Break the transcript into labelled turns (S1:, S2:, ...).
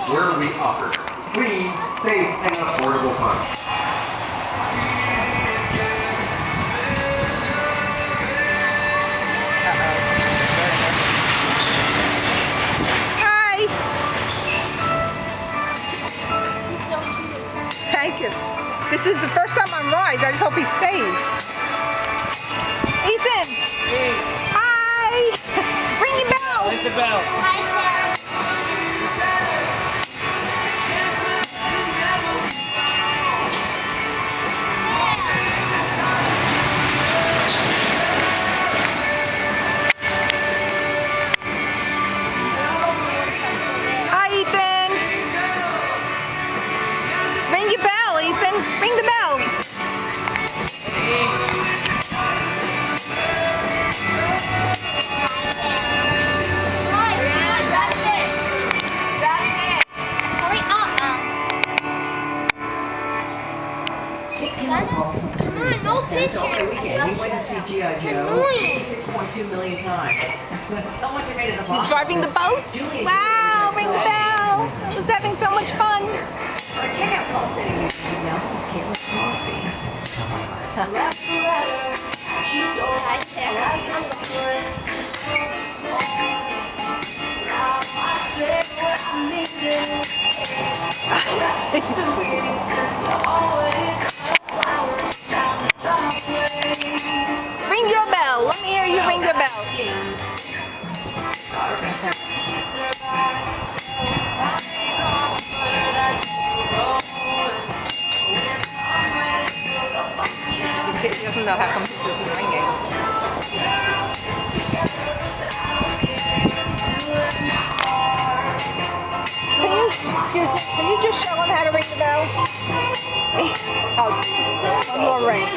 S1: where we offer clean, safe, and affordable fun.
S2: Hi. Thank you. This is the first time on rides. I just hope he stays. Ethan.
S3: Hey.
S2: Hi. Ring the bell.
S3: Ring the bell.
S4: Hi, Sarah.
S2: Hi, Ethan. Ring your bell, Ethan. Ring the bell.
S5: It's Kendall Paulson.
S4: Come on, no picture.
S5: Over the weekend, he went to see G.I. Joe 6.2 million times. So much you made it the box.
S2: Driving the boat? Wow, ring the bell. I was having so much fun.
S5: Check out Paul City Music now. This is Caitlin Crosby.
S4: Hi, Sarah.
S2: Ring your bell. Let me hear you ring your bell. The kid doesn't know how come this isn't ringing. Excuse me, can you just show him how to ring the bell? Oh, one more ring.